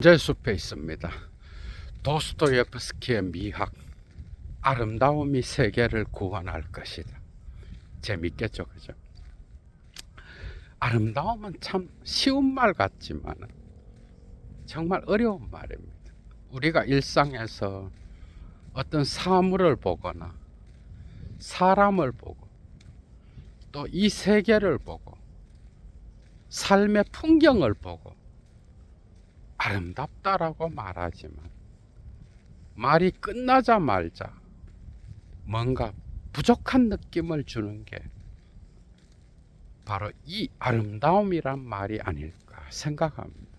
제 숲에 있습니다. 도스토옙스키의 미학, 아름다움이 세계를 구원할 것이다. 재밌겠죠, 그죠? 아름다움은 참 쉬운 말 같지만 정말 어려운 말입니다. 우리가 일상에서 어떤 사물을 보거나 사람을 보고 또 이 세계를 보고 삶의 풍경을 보고 아름답다라고 말하지만 말이 끝나자마자 뭔가 부족한 느낌을 주는 게 바로 이 아름다움이란 말이 아닐까 생각합니다.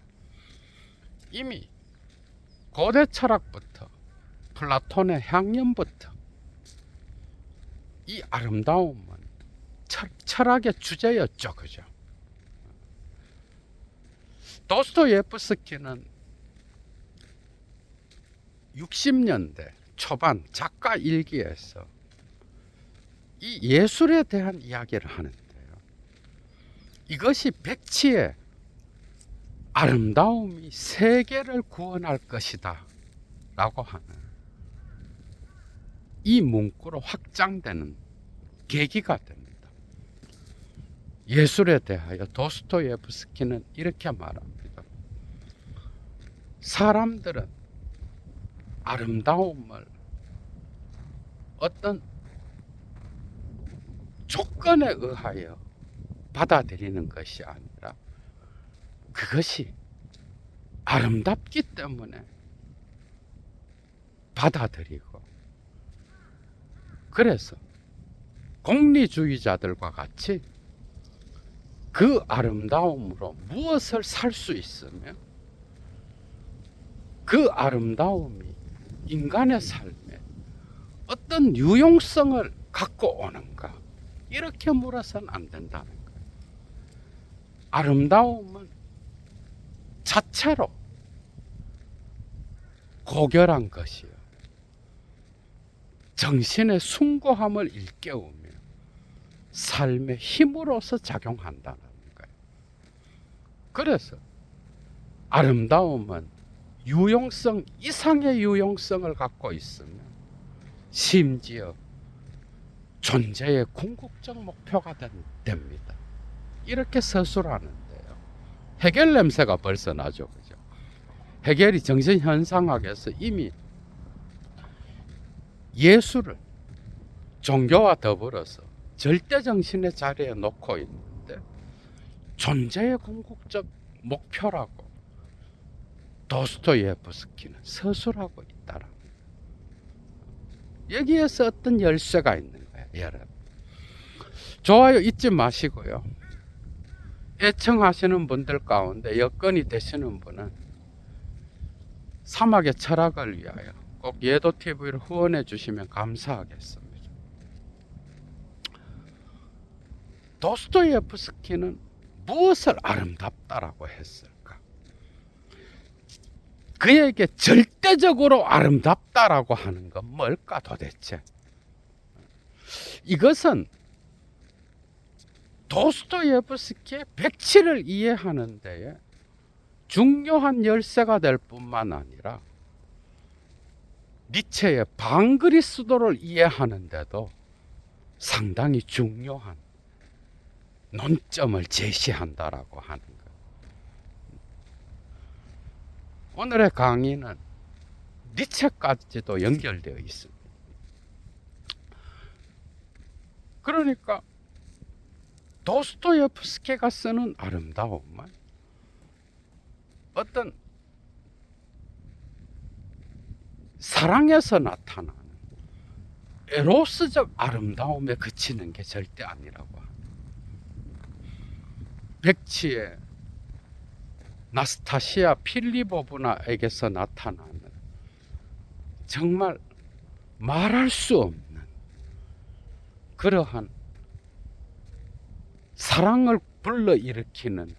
이미 고대 철학부터 플라톤의 향연부터 이 아름다움은 철학의 주제였죠, 그죠? 도스토옙스키는 60년대 초반 작가 일기에서 이 예술에 대한 이야기를 하는데요. 이것이 백치의 아름다움이 세계를 구원할 것이다 라고 하는 이 문구로 확장되는 계기가 됩니다. 예술에 대하여 도스토옙스키는 이렇게 말합니다. 사람들은 아름다움을 어떤 조건에 의하여 받아들이는 것이 아니라 그것이 아름답기 때문에 받아들이고, 그래서 공리주의자들과 같이 그 아름다움으로 무엇을 살 수 있으며 그 아름다움이 인간의 삶에 어떤 유용성을 갖고 오는가, 이렇게 물어서는 안 된다는 거예요. 아름다움은 자체로 고결한 것이요, 정신의 숭고함을 일깨우며 삶의 힘으로서 작용한다는 거예요. 그래서 아름다움은 유용성 이상의 유용성을 갖고 있으며 심지어 존재의 궁극적 목표가 됩니다. 이렇게 서술하는데요. 헤겔 냄새가 벌써 나죠, 그죠? 헤겔이 정신현상학에서 이미 예술을 종교와 더불어서 절대정신의 자리에 놓고 있는데 존재의 궁극적 목표라고 도스토옙스키는 서술하고 있다라. 여기에서 어떤 열쇠가 있는 거예요, 여러분. 좋아요 잊지 마시고요. 애청하시는 분들 가운데 여건이 되시는 분은 사막의 철학을 위하여 꼭 예도TV를 후원해 주시면 감사하겠습니다. 도스토옙스키는 무엇을 아름답다라고 했을까? 그에게 절대적으로 아름답다라고 하는 건 뭘까 도대체? 이것은 도스토옙스키의 백치를 이해하는 데에 중요한 열쇠가 될 뿐만 아니라 니체의 반그리스도를 이해하는 데도 상당히 중요한 논점을 제시한다라고 하는 것. 오늘의 강의는 니체까지도 연결되어 있습니다. 그러니까 도스토옙스키가 쓰는 아름다움은 어떤 사랑에서 나타나는 에로스적 아름다움에 그치는 게 절대 아니라고 합니다. 백치의 나스타시아 필리보브나에게서 나타나는 정말 말할 수 없는 그러한 사랑을 불러일으키는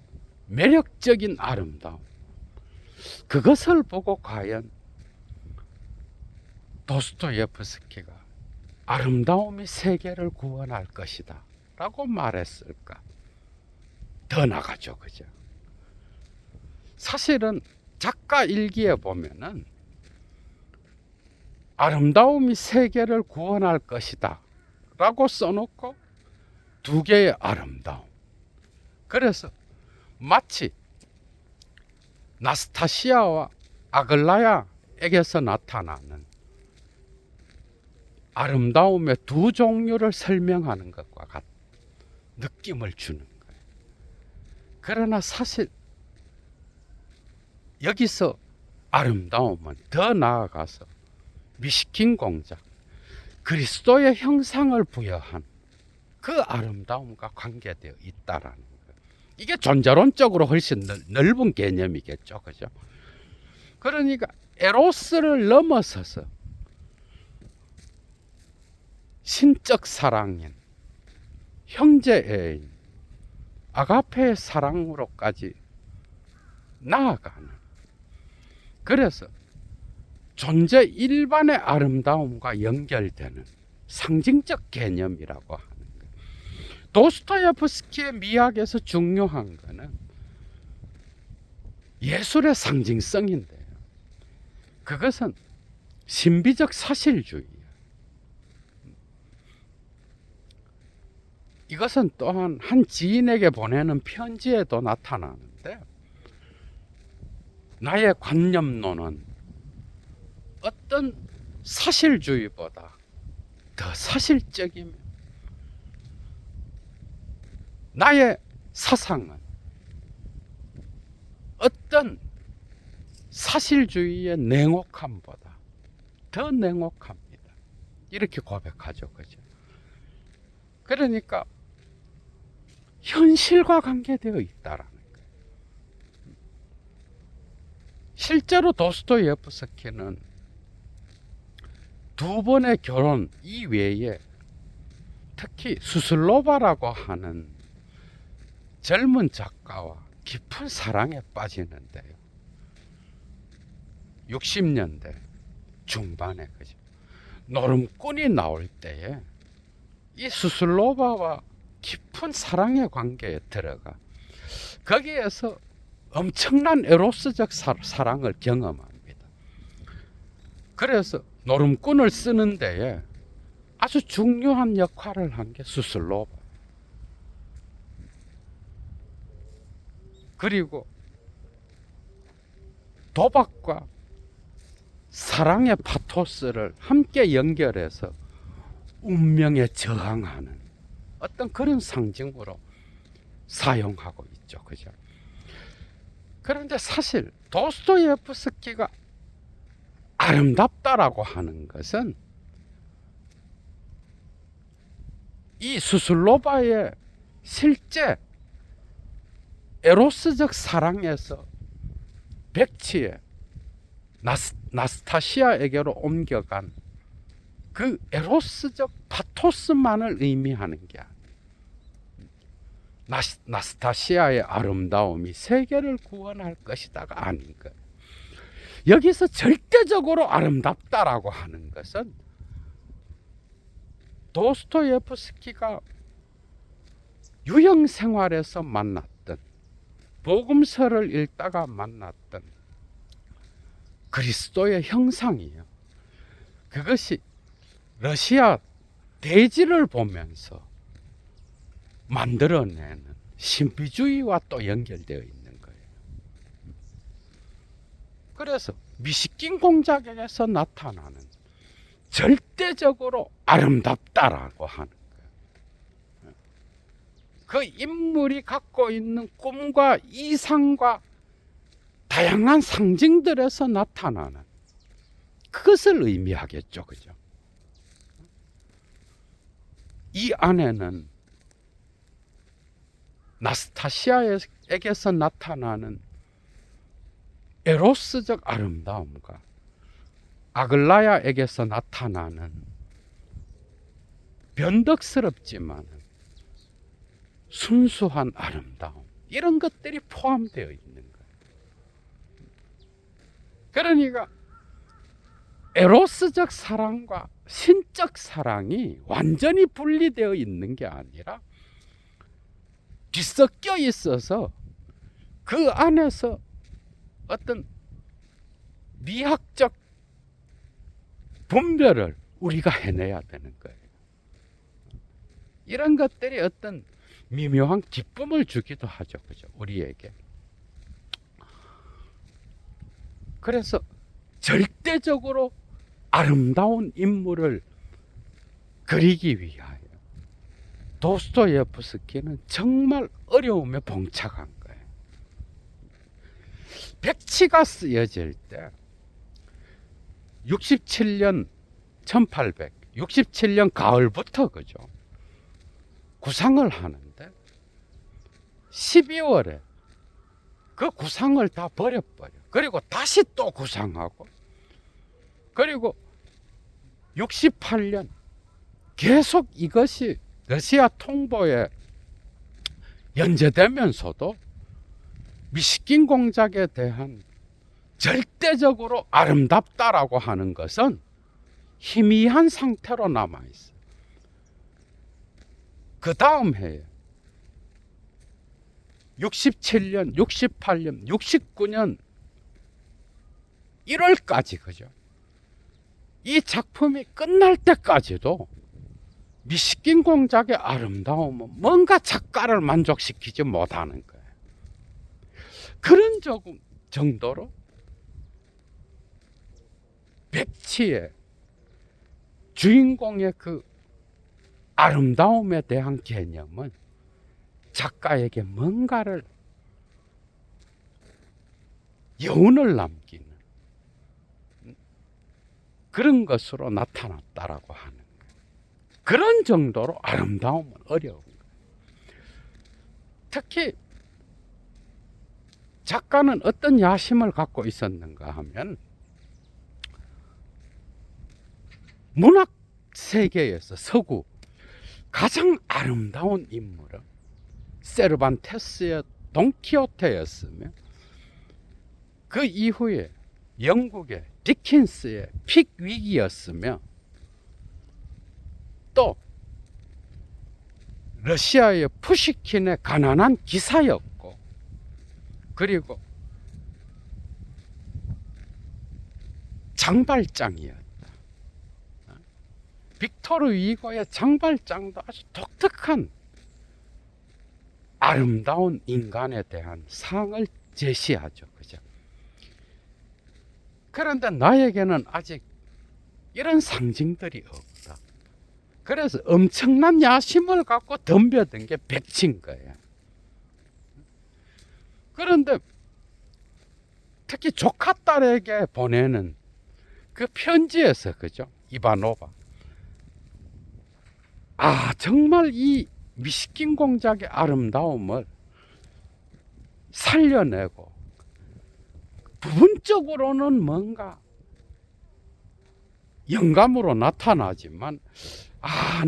매력적인 아름다움, 그것을 보고 과연 도스토옙스키가 아름다움이 세계를 구원할 것이다 라고 말했을까? 더 나가죠, 그죠? 사실은 작가 일기에 보면은 아름다움이 세계를 구원할 것이다 라고 써놓고 두 개의 아름다움. 그래서 마치 나스타시아와 아글라야에게서 나타나는 아름다움의 두 종류를 설명하는 것과 같은 느낌을 주는 거예요. 그러나 사실 여기서 아름다움은 더 나아가서 미시킨 공작, 그리스도의 형상을 부여한 그 아름다움과 관계되어 있다라는 거예요. 이게 존재론적으로 훨씬 넓은 개념이겠죠, 그죠? 그러니까 에로스를 넘어서서 신적 사랑인 형제애인 아가페의 사랑으로까지 나아가는, 그래서 존재 일반의 아름다움과 연결되는 상징적 개념이라고 하는 거예요. 도스토예프스키의 미학에서 중요한 거는 예술의 상징성인데요. 그것은 신비적 사실주의예요. 이것은 또한 한 지인에게 보내는 편지에도 나타나는데, 나의 관념론은 어떤 사실주의보다 더 사실적이며, 나의 사상은 어떤 사실주의의 냉혹함보다 더 냉혹합니다. 이렇게 고백하죠, 그죠? 그러니까 현실과 관계되어 있다라는 거예요. 실제로 도스토예프스키는 두 번의 결혼 이외에 특히 수슬로바라고 하는 젊은 작가와 깊은 사랑에 빠지는데요. 60년대 중반에, 그죠? 노름꾼이 나올 때에 이 수슬로바와 깊은 사랑의 관계에 들어가 거기에서 엄청난 에로스적 사랑을 경험합니다. 그래서 노름꾼을 쓰는 데에 아주 중요한 역할을 한 게 수슬로바. 그리고 도박과 사랑의 파토스를 함께 연결해서 운명에 저항하는 어떤 그런 상징으로 사용하고 있죠, 그죠? 그런데 사실 도스토예프스키가 아름답다라고 하는 것은 이 수슬로바의 실제 에로스적 사랑에서 백치의 나스타시아에게로 옮겨간 그 에로스적 파토스만을 의미하는 게 아니에요. 나스타시아의 아름다움이 세계를 구원할 것이다가 아닌 거예요. 여기서 절대적으로 아름답다라고 하는 것은 도스토예프스키가 유형 생활에서 만났던, 복음서를 읽다가 만났던 그리스도의 형상이에요. 그것이 러시아 대지를 보면서 만들어내는 신비주의와 또 연결되어 있는 거예요. 그래서 미시킨 공작에서 나타나는 절대적으로 아름답다라고 하는 거예요. 그 인물이 갖고 있는 꿈과 이상과 다양한 상징들에서 나타나는 그것을 의미하겠죠, 그죠? 이 안에는 나스타시아에게서 나타나는 에로스적 아름다움과 아글라야에게서 나타나는 변덕스럽지만 순수한 아름다움, 이런 것들이 포함되어 있는 거예요. 그러니까 에로스적 사랑과 신적 사랑이 완전히 분리되어 있는 게 아니라 뒤섞여 있어서 그 안에서 어떤 미학적 분별을 우리가 해내야 되는 거예요. 이런 것들이 어떤 미묘한 기쁨을 주기도 하죠. 그죠? 우리에게. 그래서 절대적으로 아름다운 인물을 그리기 위하여 도스토예프스키는 정말 어려움에 봉착한 거예요. 백치가 쓰여질 때 67년 1867년 가을부터 그죠? 구상을 하는데 12월에 그 구상을 다 버려버려. 그리고 다시 또 구상하고, 그리고 68년 계속 이것이 러시아 통보에 연재되면서도 미시킨 공작에 대한 절대적으로 아름답다라고 하는 것은 희미한 상태로 남아있어요. 그 다음 해에 67년, 68년, 69년 1월까지 그죠? 이 작품이 끝날 때까지도 미시킨 공작의 아름다움은 뭔가 작가를 만족시키지 못하는 거예요. 그런 정도로 백치의 주인공의 그 아름다움에 대한 개념은 작가에게 뭔가를 여운을 남기는 그런 것으로 나타났다라고 하는 거예요. 그런 정도로 아름다움은 어려운 거예요. 특히 작가는 어떤 야심을 갖고 있었는가 하면 문학 세계에서 서구 가장 아름다운 인물은 세르반테스의 돈키호테였으며, 그 이후에 영국의 디킨스의 픽위기였으며, 또 러시아의 푸시킨의 가난한 기사였고, 그리고 장발장이었다. 빅토르 위고의 장발장도 아주 독특한 아름다운 인간에 대한 상을 제시하죠. 그죠? 그런데 나에게는 아직 이런 상징들이 없다. 그래서 엄청난 야심을 갖고 덤벼든 게 백치인 거예요. 그런데 특히 조카 딸에게 보내는 그 편지에서 그죠? 이바노바. 정말 이 미시킨 공작의 아름다움을 살려내고 부분적으로는 뭔가 영감으로 나타나지만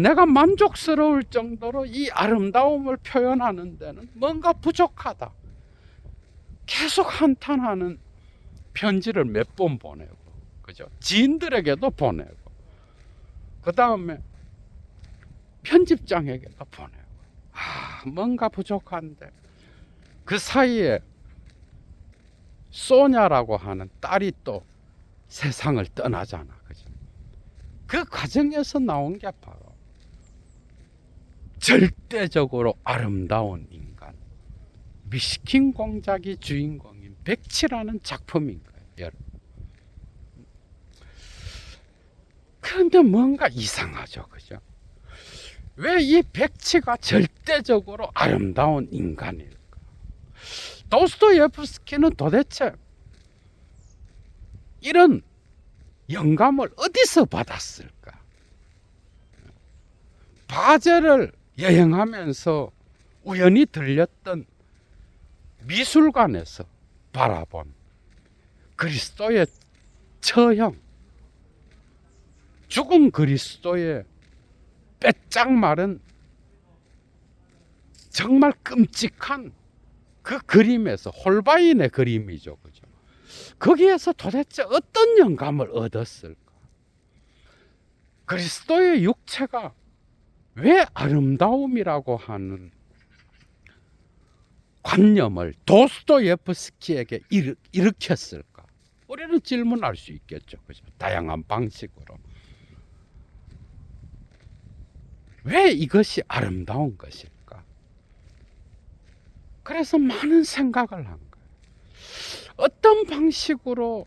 내가 만족스러울 정도로 이 아름다움을 표현하는 데는 뭔가 부족하다. 계속 한탄하는 편지를 몇 번 보내고, 그죠? 지인들에게도 보내고, 그 다음에 편집장에게도 보내고, 뭔가 부족한데, 그 사이에 소냐라고 하는 딸이 또 세상을 떠나잖아. 그죠? 그 과정에서 나온 게 바로 절대적으로 아름다운 인간, 미시킨 공작이 주인공인 백치라는 작품인 거예요, 여러분. 그런데 뭔가 이상하죠, 그죠? 왜 이 백치가 절대적으로 아름다운 인간일까? 도스토예프스키는 도대체 이런 영감을 어디서 받았을까? 바젤을 여행하면서 우연히 들렸던 미술관에서 바라본 그리스도의 처형, 죽은 그리스도의 빼짝 마른 정말 끔찍한 그 그림에서, 홀바인의 그림이죠, 그죠? 거기에서 도대체 어떤 영감을 얻었을까? 그리스도의 육체가 왜 아름다움이라고 하는 관념을 도스토예프스키에게 일으켰을까? 우리는 질문할 수 있겠죠. 그죠? 다양한 방식으로. 왜 이것이 아름다운 것일까? 그래서 많은 생각을 한 거예요. 어떤 방식으로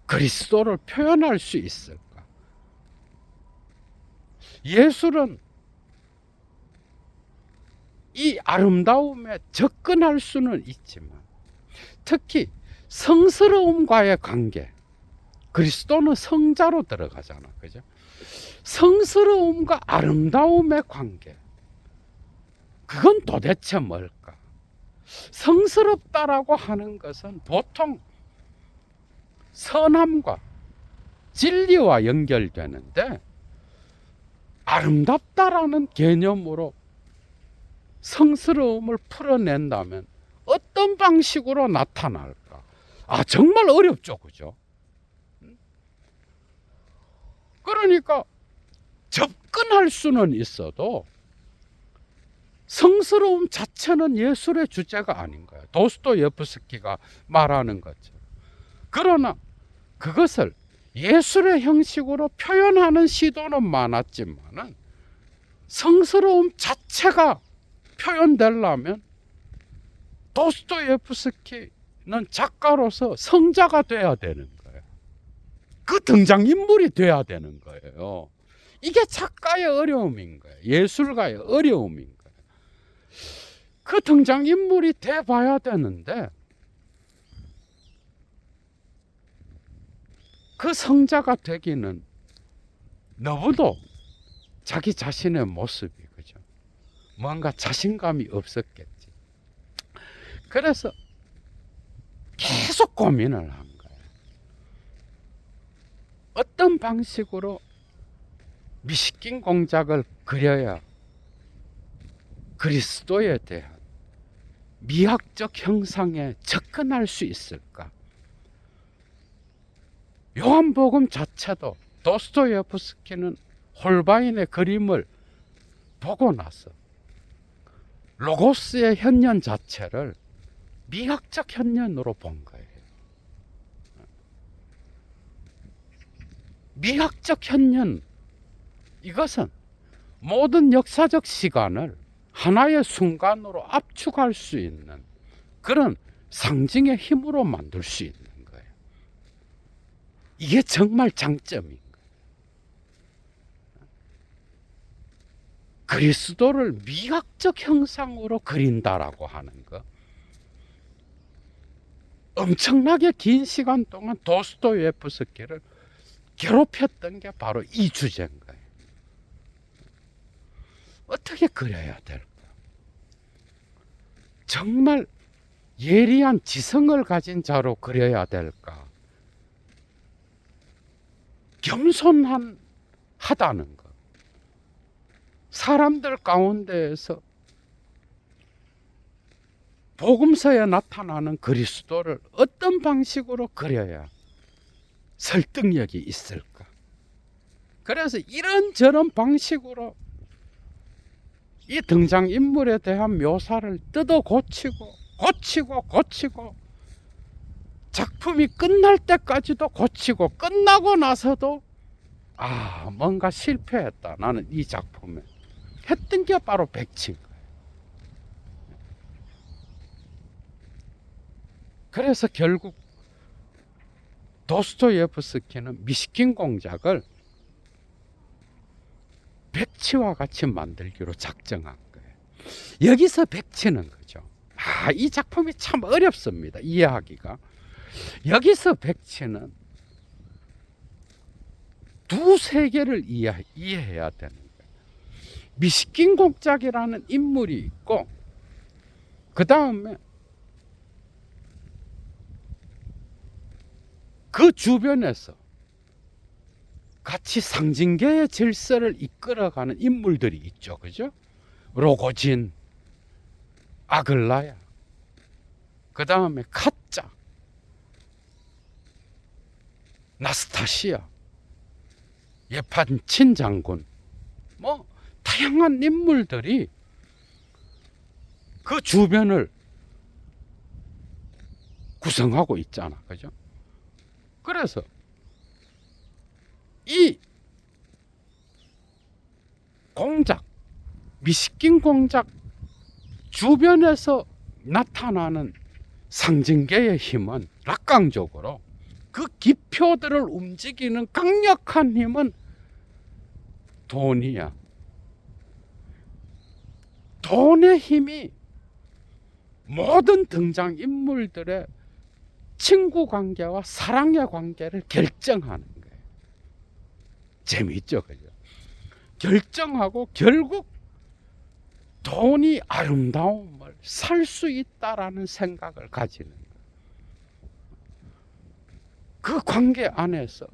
그리스도를 표현할 수 있을까? 예술은 이 아름다움에 접근할 수는 있지만 특히 성스러움과의 관계, 그리스도는 성자로 들어가잖아, 그죠? 성스러움과 아름다움의 관계, 그건 도대체 뭘까? 성스럽다라고 하는 것은 보통 선함과 진리와 연결되는데, 아름답다라는 개념으로 성스러움을 풀어낸다면 어떤 방식으로 나타날까? 정말 어렵죠, 그죠? 그러니까 접근할 수는 있어도 성스러움 자체는 예술의 주제가 아닌 거예요. 도스토옙스키가 말하는 것처럼. 그러나 그것을 예술의 형식으로 표현하는 시도는 많았지만은 성스러움 자체가 표현되려면 도스토옙스키는 작가로서 성자가 돼야 되는 거예요. 그 등장인물이 돼야 되는 거예요. 이게 작가의 어려움인 거예요. 예술가의 어려움인 거예요. 그 등장인물이 돼봐야 되는데 그 성자가 되기는 너무도 자기 자신의 모습이, 그죠? 뭔가 자신감이 없었겠지. 그래서 계속 고민을 한 거예요. 어떤 방식으로 미식긴 공작을 그려야 그리스도에 대한 미학적 형상에 접근할 수 있을까? 요한복음 자체도 도스토옙스키는 홀바인의 그림을 보고 나서 로고스의 현년 자체를 미학적 현년으로 본 거예요. 미학적 현년, 이것은 모든 역사적 시간을 하나의 순간으로 압축할 수 있는 그런 상징의 힘으로 만들 수 있는 거예요. 이게 정말 장점인 거예요. 그리스도를 미학적 형상으로 그린다라고 하는 거. 엄청나게 긴 시간 동안 도스토옙스키를 괴롭혔던 게 바로 이 주제인 거예요. 어떻게 그려야 될까? 정말 예리한 지성을 가진 자로 그려야 될까? 겸손하다는 것. 사람들 가운데에서 복음서에 나타나는 그리스도를 어떤 방식으로 그려야 설득력이 있을까? 그래서 이런저런 방식으로 이 등장인물에 대한 묘사를 뜯어 고치고 작품이 끝날 때까지도 고치고, 끝나고 나서도 뭔가 실패했다, 나는 이 작품에 했던 게 바로 백치인 거예요. 그래서 결국 도스토옙스키는 미식킨 공작을 백치와 같이 만들기로 작정한 거예요. 여기서 백치는 거죠. 이 작품이 참 어렵습니다, 이해하기가. 여기서 백치는 두 세계를 이해해야 되는 거예요. 미식킨 공작이라는 인물이 있고, 그 다음에 그 주변에서 같이 상징계의 질서를 이끌어가는 인물들이 있죠, 그죠? 로고진, 아글라야, 그 다음에 카짜, 나스타시아, 예판친 장군, 다양한 인물들이 그 주변을 구성하고 있잖아, 그죠? 그래서 이 공작, 미식긴 공작 주변에서 나타나는 상징계의 힘은 낙강적으로 그 기표들을 움직이는 강력한 힘은 돈이야. 돈의 힘이 모든 등장인물들의 친구 관계와 사랑의 관계를 결정하는 거예요. 재미있죠, 그죠? 결정하고 결국 돈이 아름다움을 살 수 있다라는 생각을 가지는 거예요. 그 관계 안에서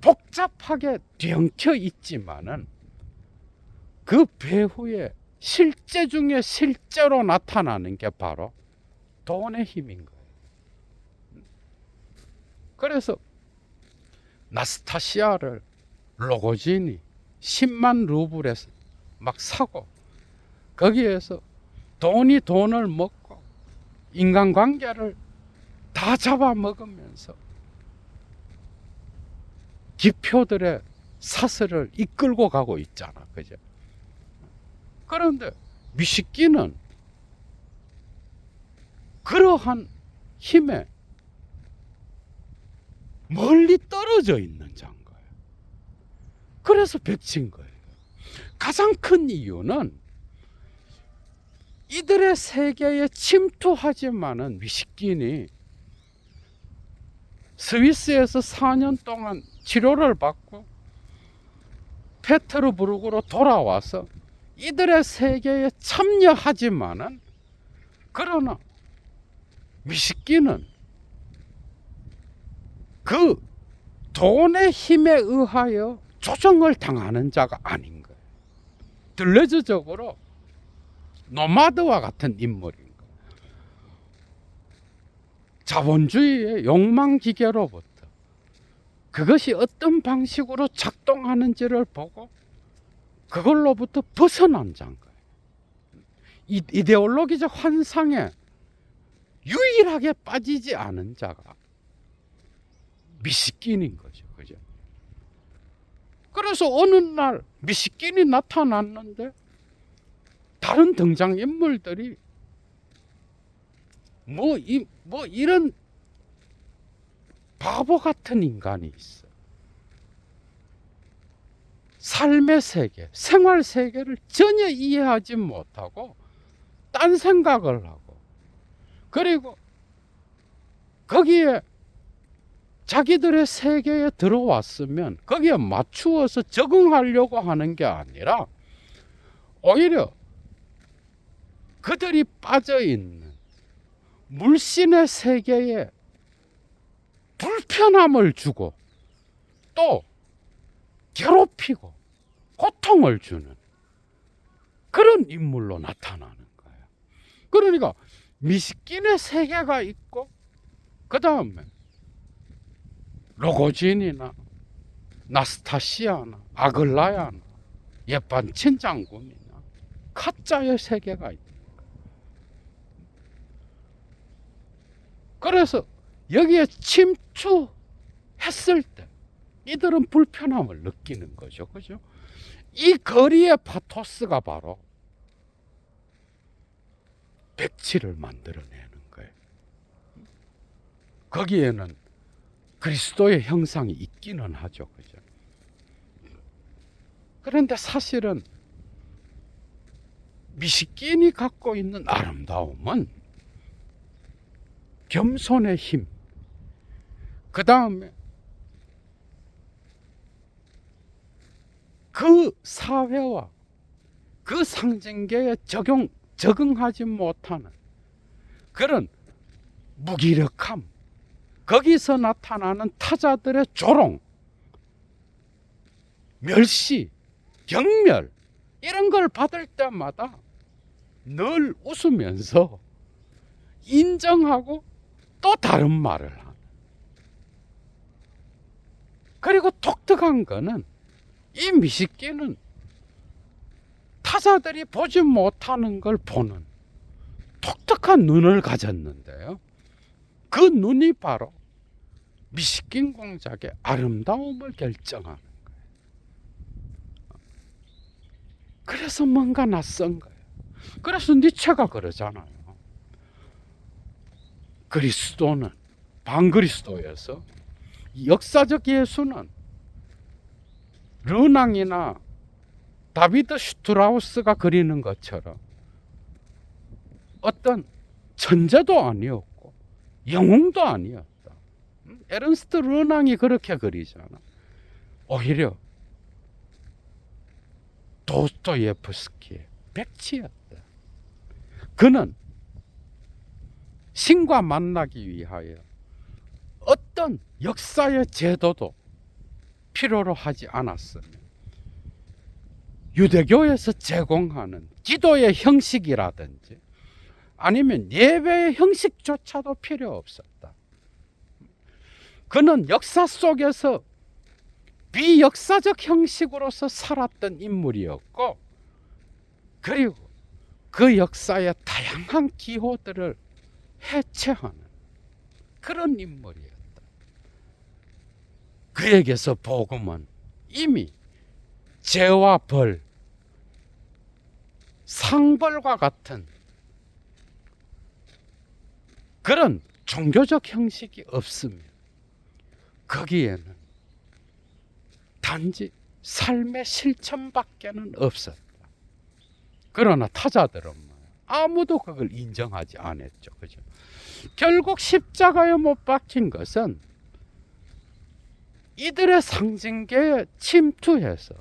복잡하게 뒤엉켜 있지만은 그 배후에 실제 중에 실제로 나타나는 게 바로 돈의 힘인 거예요. 그래서 나스타시아를 로고진이 10만 루블에서 막 사고 거기에서 돈이 돈을 먹고 인간관계를 다 잡아먹으면서 기표들의 사슬을 이끌고 가고 있잖아. 그죠? 그런데 미식기는 그러한 힘에 멀리 떨어져 있는 자인 거예요. 그래서 백친 거예요. 가장 큰 이유는 이들의 세계에 침투하지만은 미식긴이 스위스에서 4년 동안 치료를 받고 페테르부르크로 돌아와서 이들의 세계에 참여하지만은 그러나 미식기는 그 돈의 힘에 의하여 조정을 당하는 자가 아닌 거예요. 들레즈적으로 노마드와 같은 인물인 거예요. 자본주의의 욕망 기계로부터 그것이 어떤 방식으로 작동하는지를 보고 그걸로부터 벗어난 자인 거예요. 이데올로기적 환상에 유일하게 빠지지 않은 자가 미식긴인 거죠. 그죠? 그래서 어느 날 미식긴이 나타났는데 다른 등장인물들이 뭐 이런 바보 같은 인간이 있어. 삶의 세계, 생활 세계를 전혀 이해하지 못하고 딴 생각을 하고 그리고 거기에 자기들의 세계에 들어왔으면 거기에 맞추어서 적응하려고 하는 게 아니라 오히려 그들이 빠져있는 물신의 세계에 불편함을 주고 또 괴롭히고 고통을 주는 그런 인물로 나타나는 거예요. 그러니까 미식긴의 세계가 있고 그 다음에 로고진이나 나스타시아나 아글라야나 예반친 장군이나 카짜의 세계가 있다. 그래서 여기에 침투했을 때 이들은 불편함을 느끼는 거죠. 그죠? 이 거리의 파토스가 바로 백치를 만들어내는 거예요. 거기에는 그리스도의 형상이 있기는 하죠. 그죠? 그런데 사실은 미식긴이 갖고 있는 아름다움은 겸손의 힘, 그 다음에 그 사회와 그 상징계에 적응하지 못하는 그런 무기력함, 거기서 나타나는 타자들의 조롱, 멸시, 경멸 이런 걸 받을 때마다 늘 웃으면서 인정하고 또 다른 말을 하는. 그리고 독특한 거는 이 미식기는 타자들이 보지 못하는 걸 보는 독특한 눈을 가졌는데요. 그 눈이 바로 미식긴 공작의 아름다움을 결정하는 거예요. 그래서 뭔가 낯선 거예요. 그래서 니체가 그러잖아요. 그리스도는 반그리스도에서 역사적 예수는 르낭이나 다비드 슈트라우스가 그리는 것처럼 어떤 천재도 아니었고 영웅도 아니었다. 에른스트 르낭이 그렇게 그리잖아. 오히려 도스토예프스키의 백치였다. 그는 신과 만나기 위하여 어떤 역사의 제도도 필요로 하지 않았으며 유대교에서 제공하는 기도의 형식이라든지 아니면 예배의 형식조차도 필요 없었다. 그는 역사 속에서 비역사적 형식으로서 살았던 인물이었고, 그리고 그 역사의 다양한 기호들을 해체하는 그런 인물이었다. 그에게서 복음은 이미 죄와 벌, 상벌과 같은 그런 종교적 형식이 없으며 거기에는 단지 삶의 실천밖에는 없었다. 그러나 타자들은 아무도 그걸 인정하지 않았죠. 그죠? 결국 십자가에 못 박힌 것은 이들의 상징계에 침투해서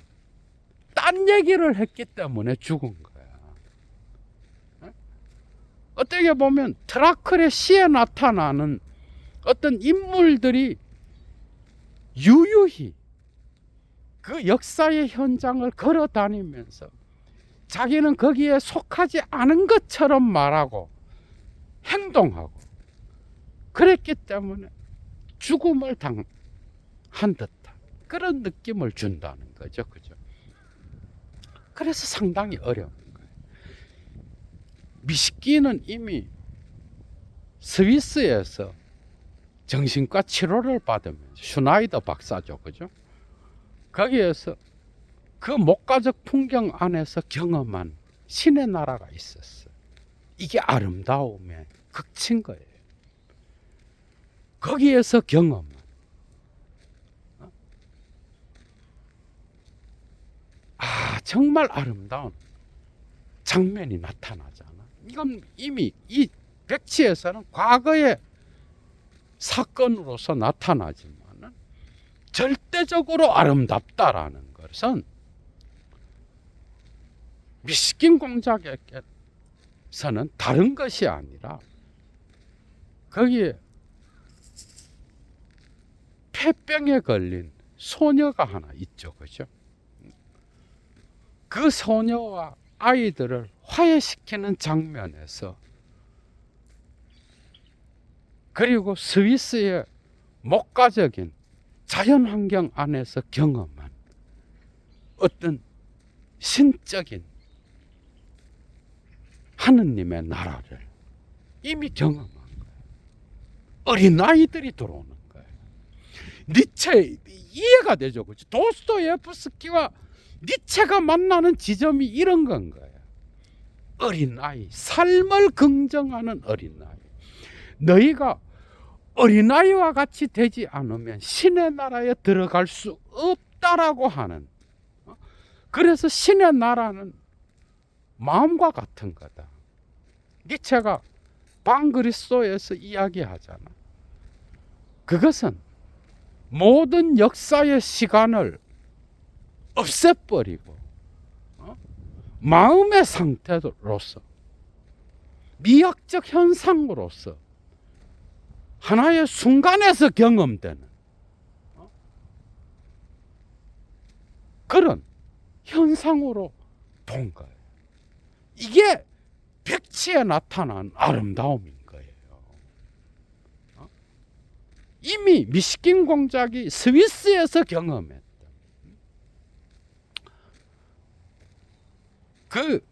딴 얘기를 했기 때문에 죽은 거야. 어떻게 보면 드라클의 시에 나타나는 어떤 인물들이 유유히 그 역사의 현장을 걸어 다니면서 자기는 거기에 속하지 않은 것처럼 말하고 행동하고 그랬기 때문에 죽음을 당한 듯한 그런 느낌을 준다는 거죠. 그죠? 그래서 상당히 어려운 거예요. 미식기는 이미 스위스에서 정신과 치료를 받으면서 슈나이더 박사죠. 그죠? 거기에서 그 목가적 풍경 안에서 경험한 신의 나라가 있었어요. 이게 아름다움의 극치인 거예요. 거기에서 경험한 정말 아름다운 장면이 나타나잖아. 이건 이미 이 백치에서는 과거의 사건으로서 나타나지만 절대적으로 아름답다라는 것은 미식긴 공작에게서는 다른 것이 아니라 거기에 폐병에 걸린 소녀가 하나 있죠. 그죠? 그 소녀와 아이들을 화해시키는 장면에서 그리고 스위스의 목가적인 자연환경 안에서 경험한 어떤 신적인 하느님의 나라를 이미 경험한 거예요. 어린아이들이 들어오는 거예요. 니체 이해가 되죠. 그렇죠? 도스토예프스키와 니체가 만나는 지점이 이런 건 거예요. 어린아이, 삶을 긍정하는 어린아이. 너희가 어린아이와 같이 되지 않으면 신의 나라에 들어갈 수 없다라고 하는. 그래서 신의 나라는 마음과 같은 거다. 니체가 반그리스도에서 이야기하잖아. 그것은 모든 역사의 시간을 없애버리고 마음의 상태로서 미학적 현상으로서 하나의 순간에서 경험되는 그런 현상으로 본 거예요. 이게 백치에 나타난 아름다움인 거예요. 이미 미식긴 공작이 스위스에서 경험했던 그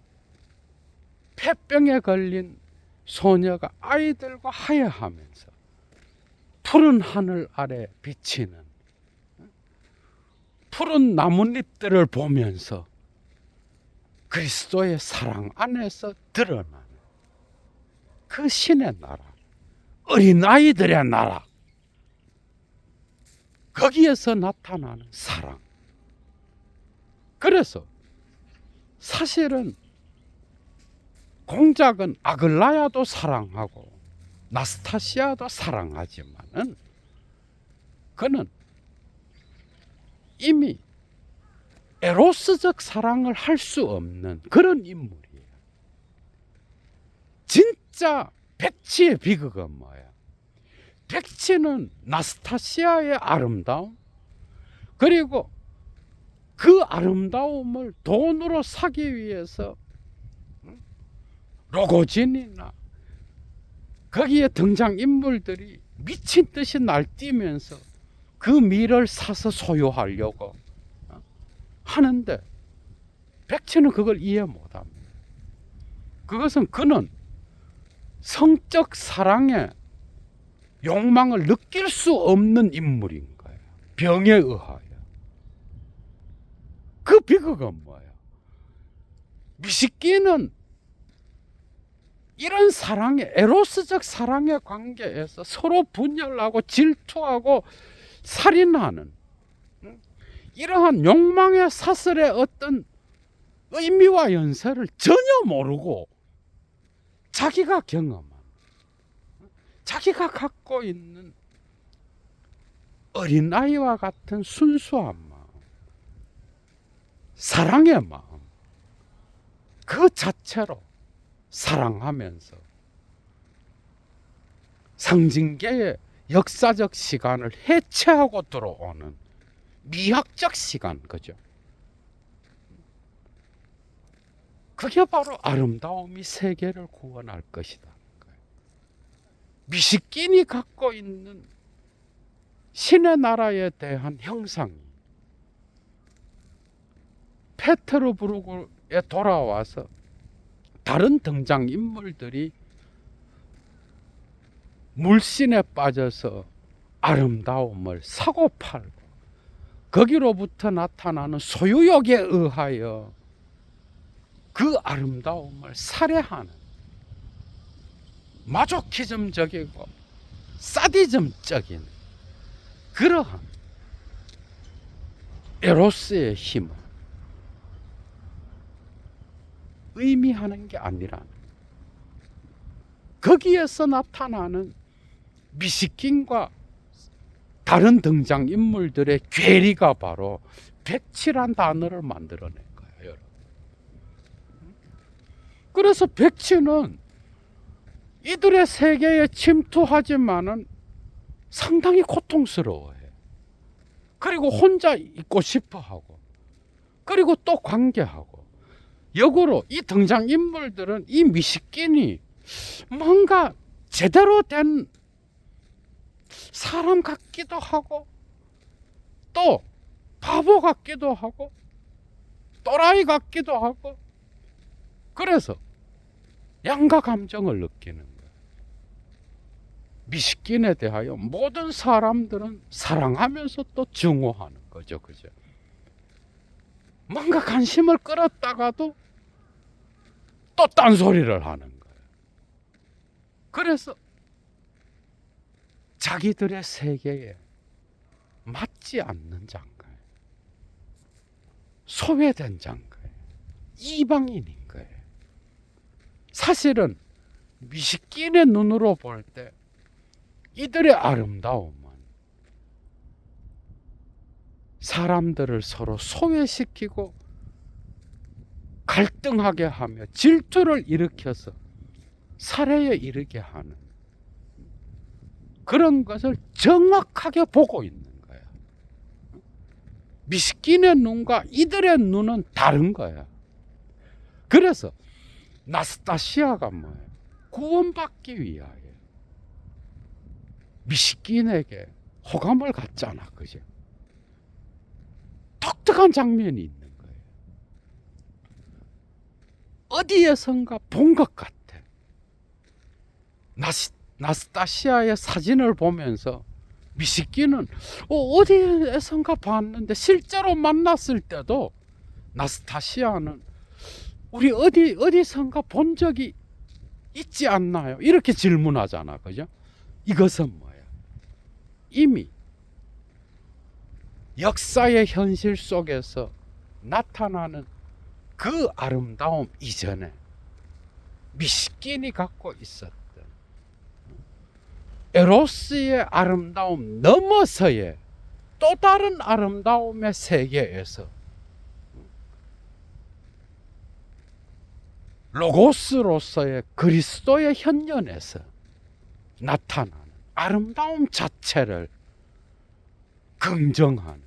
폐병에 걸린 소녀가 아이들과 하여하면서 푸른 하늘 아래 비치는 푸른 나뭇잎들을 보면서 그리스도의 사랑 안에서 드러나는 그 신의 나라, 어린아이들의 나라, 거기에서 나타나는 사랑. 그래서 사실은 공작은 아글라야도 사랑하고 나스타시아도 사랑하지만은 그는 이미 에로스적 사랑을 할 수 없는 그런 인물이에요. 진짜 백치의 비극은 뭐야? 백치는 나스타시아의 아름다움, 그리고 그 아름다움을 돈으로 사기 위해서 로고진이나 거기에 등장인물들이 미친 듯이 날뛰면서 그 미를 사서 소유하려고 하는데 백치는 그걸 이해 못합니다. 그것은 그는 성적 사랑의 욕망을 느낄 수 없는 인물인 거예요. 병에 의하여. 그 비극은 뭐예요? 미식기는 이런 사랑의 에로스적 사랑의 관계에서 서로 분열하고 질투하고 살인하는 이러한 욕망의 사슬의 어떤 의미와 연세를 전혀 모르고 자기가 경험한, 자기가 갖고 있는 어린아이와 같은 순수한 마음, 사랑의 마음, 그 자체로 사랑하면서 상징계의 역사적 시간을 해체하고 들어오는 미학적 시간, 그죠? 그게 바로 아름다움이 세계를 구원할 것이다. 미식긴이 갖고 있는 신의 나라에 대한 형상이 페테르부르크에 돌아와서 다른 등장인물들이 물신에 빠져서 아름다움을 사고 팔고 거기로부터 나타나는 소유욕에 의하여 그 아름다움을 살해하는 마조키즘적이고 사디즘적인 그러한 에로스의 힘을 의미하는 게 아니라 거기에서 나타나는 미식긴과 다른 등장인물들의 괴리가 바로 백치란 단어를 만들어낸 거예요, 여러분. 그래서 백치는 이들의 세계에 침투하지만은 상당히 고통스러워해. 그리고 혼자 있고 싶어 하고, 그리고 또 관계하고. 역으로 이 등장인물들은 이 미식긴이 뭔가 제대로 된 사람 같기도 하고, 또 바보 같기도 하고, 또라이 같기도 하고, 그래서 양가 감정을 느끼는 거예요. 미식긴에 대하여 모든 사람들은 사랑하면서 또 증오하는 거죠, 그죠? 뭔가 관심을 끌었다가도 또 딴소리를 하는 거예요. 그래서 자기들의 세계에 맞지 않는 장가예요. 소외된 장가예요. 이방인인 거예요. 사실은 미식긴의 눈으로 볼 때 이들의 아름다움은 사람들을 서로 소외시키고 갈등하게 하며 질투를 일으켜서 살해에 이르게 하는 그런 것을 정확하게 보고 있는 거예요. 미식긴의 눈과 이들의 눈은 다른 거예요. 그래서 나스타시아가 뭐예요? 구원받기 위하여 미식긴에게 호감을 갖잖아, 그죠? 독특한 장면이 있는 거예요. 어디에선가 본 것 같아. 나스타시아의 사진을 보면서 미식기는 어디에선가 봤는데 실제로 만났을 때도 나스타시아는 우리 어디선가 본 적이 있지 않나요? 이렇게 질문하잖아. 그죠? 이것은 뭐야? 이미 역사의 현실 속에서 나타나는 그 아름다움 이전에 미식긴이 갖고 있었던 에로스의 아름다움 넘어서의 또 다른 아름다움의 세계에서 로고스로서의 그리스도의 현현에서 나타나는 아름다움 자체를 긍정하는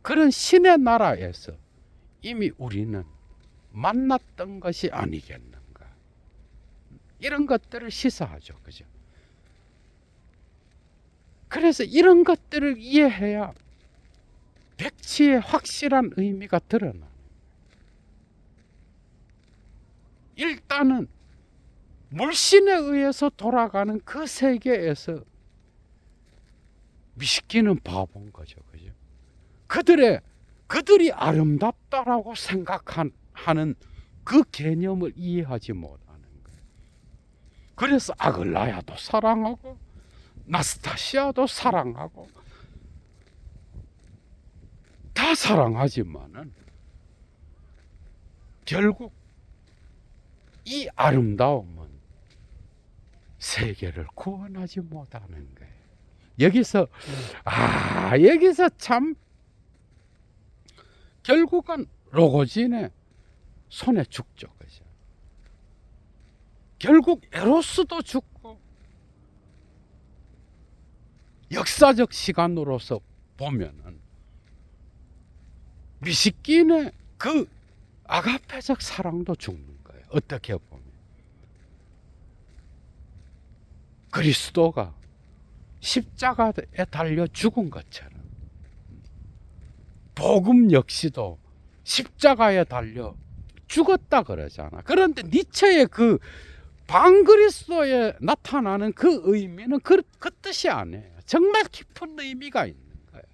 그런 신의 나라에서 이미 우리는 만났던 것이 아니겠는가. 이런 것들을 시사하죠. 그죠? 그래서 이런 것들을 이해해야 백치의 확실한 의미가 드러나. 일단은 물신에 의해서 돌아가는 그 세계에서 미식기는 바본 거죠. 그죠? 그들이 아름답다라고 생각하는 그 개념을 이해하지 못하는 거예요. 그래서 아글라야도 사랑하고 나스타시아도 사랑하고 다 사랑하지만은 결국 이 아름다움은 세계를 구원하지 못하는 거예요. 여기서 참 결국은 로고진의 손에 죽죠. 그죠? 결국 에로스도 죽고 역사적 시간으로서 보면은 미식긴의 그 아가페적 사랑도 죽는 거예요. 어떻게 보면 그리스도가 십자가에 달려 죽은 것처럼 복음 역시도 십자가에 달려 죽었다 그러잖아. 그런데 니체의 그 반그리스도에 나타나는 그 의미는 그 뜻이 아니에요. 정말 깊은 의미가 있는 거예요.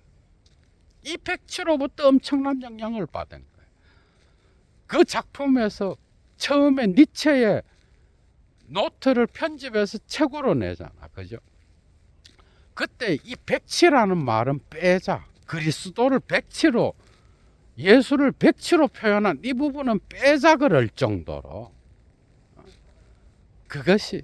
이 백치로부터 엄청난 영향을 받은 거예요. 그 작품에서 처음에 니체의 노트를 편집해서 책으로 내잖아. 그죠? 그때 이 백치라는 말은 빼자. 그리스도를 백치로, 예수를 백치로 표현한 이 부분은 빼자 그럴 정도로 그것이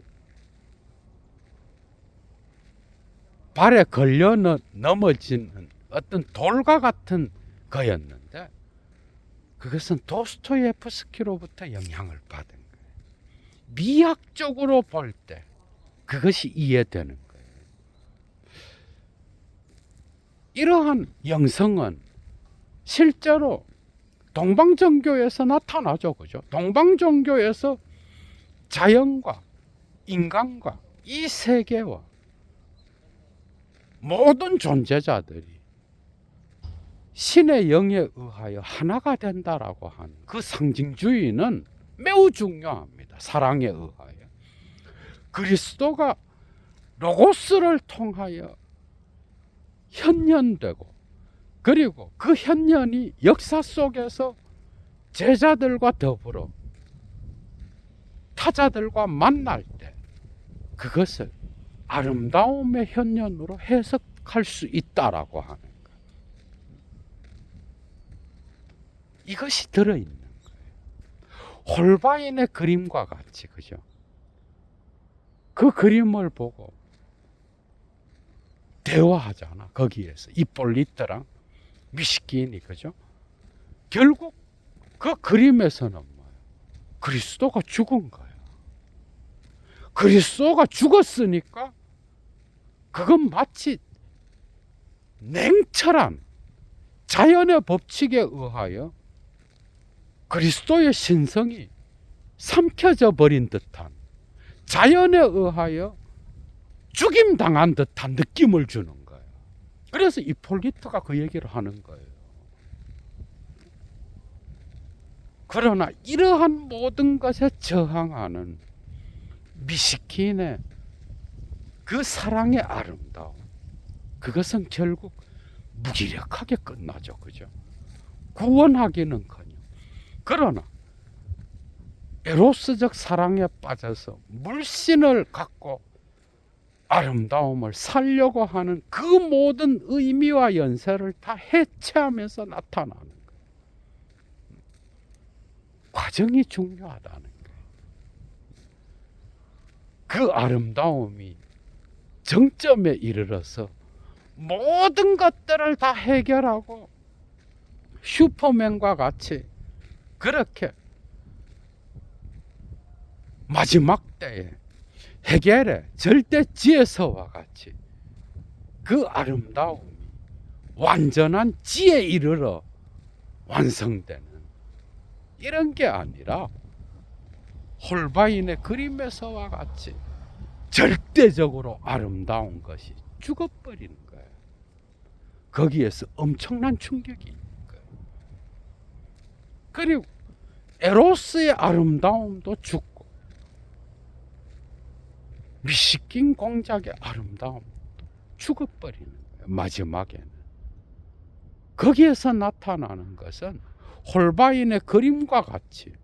발에 걸려 넘어지는 어떤 돌과 같은 거였는데 그것은 도스토예프스키로부터 영향을 받은 거예요. 미학적으로 볼 때 그것이 이해되는 거예요. 이러한 영성은 실제로 동방종교에서 나타나죠. 그죠? 동방종교에서 자연과 인간과 이 세계와 모든 존재자들이 신의 영에 의하여 하나가 된다라고 하는 그 상징주의는 매우 중요합니다. 사랑에 의하여. 그리스도가 로고스를 통하여 현현되고 그리고 그 현현이 역사 속에서 제자들과 더불어 타자들과 만날 때 그것을 아름다움의 현현으로 해석할 수 있다라고 하는 거예요. 이것이 들어있는 거예요. 홀바인의 그림과 같이. 그죠? 그 그림을 보고 대화하잖아. 거기에서 이폴리트랑 미식기인이. 그죠? 결국 그 그림에서는 뭐예요? 그리스도가 죽은 거예요. 그리스도가 죽었으니까 그건 마치 냉철한 자연의 법칙에 의하여 그리스도의 신성이 삼켜져 버린 듯한, 자연에 의하여 죽임당한 듯한 느낌을 주는 거예요. 그래서 이폴리트가 그 얘기를 하는 거예요. 그러나 이러한 모든 것에 저항하는 미식킨의 그 사랑의 아름다움, 그것은 결국 무기력하게 끝나죠. 그죠? 구원하기는커녕. 그러나 에로스적 사랑에 빠져서 물신을 갖고 아름다움을 살려고 하는 그 모든 의미와 연세를 다 해체하면서 나타나는 거예요. 과정이 중요하다는 거예요. 그 아름다움이 정점에 이르러서 모든 것들을 다 해결하고 슈퍼맨과 같이 그렇게 마지막 때에 헤겔의 절대 지혜서와 같이 그 아름다움이 완전한 지혜에 이르러 완성되는 이런 게 아니라 홀바인의 그림에서와 같이 절대적으로 아름다운 것이 죽어버리는 거예요. 거기에서 엄청난 충격이 있는 거예요. 그리고 에로스의 아름다움도 죽고 미식긴 공작의 아름다움도 죽어버리는 거예요. 마지막에는 거기에서 나타나는 것은 홀바인의 그림과 같이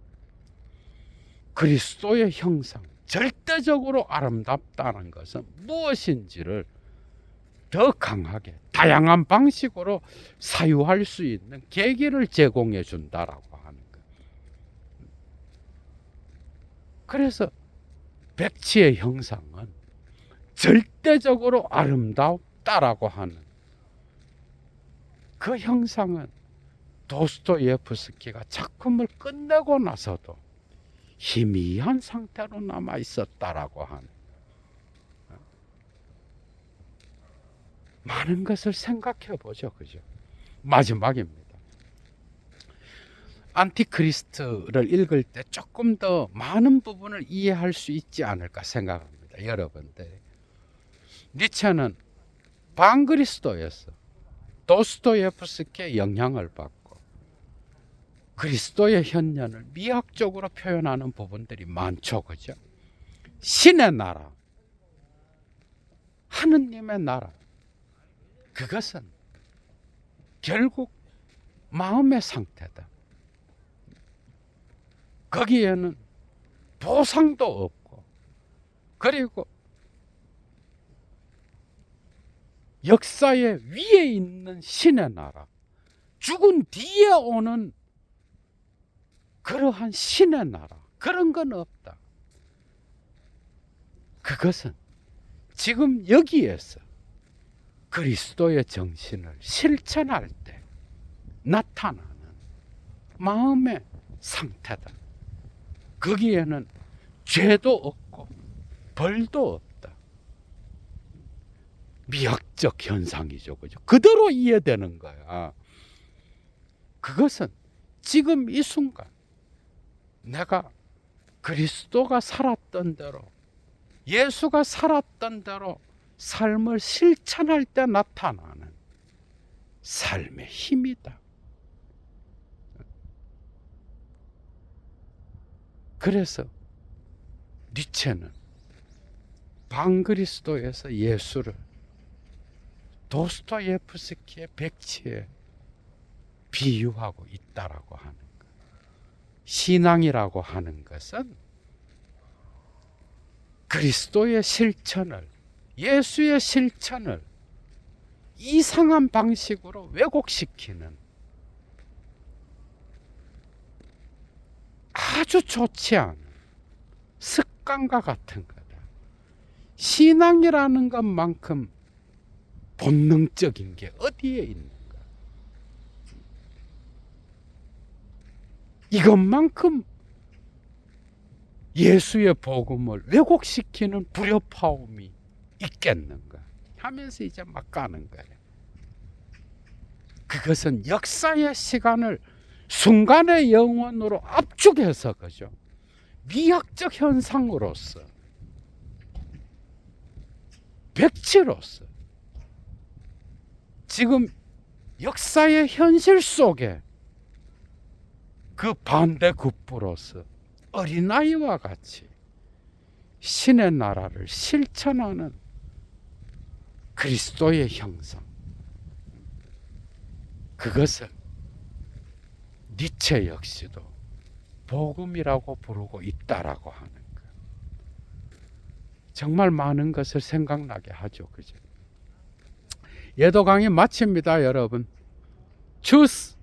그리스도의 형상, 절대적으로 아름답다는 것은 무엇인지를 더 강하게 다양한 방식으로 사유할 수 있는 계기를 제공해 준다라고 하는 거예요. 그래서 백치의 형상은 절대적으로 아름답다라고 하는 그 형상은 도스토예프스키가 작품을 끝내고 나서도 희미한 상태로 남아 있었다라고 하는 많은 것을 생각해 보죠. 그죠? 마지막입니다. 안티크리스트를 읽을 때 조금 더 많은 부분을 이해할 수 있지 않을까 생각합니다. 여러분들, 니체는 반그리스도였어. 도스토예프스키의 영향을 받고 그리스도의 현년을 미학적으로 표현하는 부분들이 많죠. 그죠? 신의 나라, 하느님의 나라, 그것은 결국 마음의 상태다. 거기에는 보상도 없고, 그리고 역사의 위에 있는 신의 나라, 죽은 뒤에 오는 그러한 신의 나라, 그런 건 없다. 그것은 지금 여기에서 그리스도의 정신을 실천할 때 나타나는 마음의 상태다. 거기에는 죄도 없고 벌도 없다. 미학적 현상이죠. 그죠? 그대로 이해되는 거야. 그것은 지금 이 순간 내가 그리스도가 살았던 대로, 예수가 살았던 대로 삶을 실천할 때 나타나는 삶의 힘이다. 그래서 니체는 반그리스도에서 예수를 도스토예프스키의 백치에 비유하고 있다라고 하는 것. 신앙이라고 하는 것은 그리스도의 실천을, 예수의 실천을 이상한 방식으로 왜곡시키는 아주 좋지 않은 습관과 같은 거다. 신앙이라는 것만큼 본능적인 게 어디에 있는가? 이것만큼 예수의 복음을 왜곡시키는 불협화음이 있겠는가 하면서 이제 막 가는 거예요. 그것은 역사의 시간을 순간의 영혼으로 압축해서, 그죠? 미학적 현상으로서, 백치로서, 지금 역사의 현실 속에 그 반대급부로서 어린아이와 같이 신의 나라를 실천하는 그리스도의 형성. 그것을 니체 역시도 복음이라고 부르고 있다라고 하는 것. 정말 많은 것을 생각나게 하죠. 그죠? 예도 강의 마칩니다, 여러분. 주스!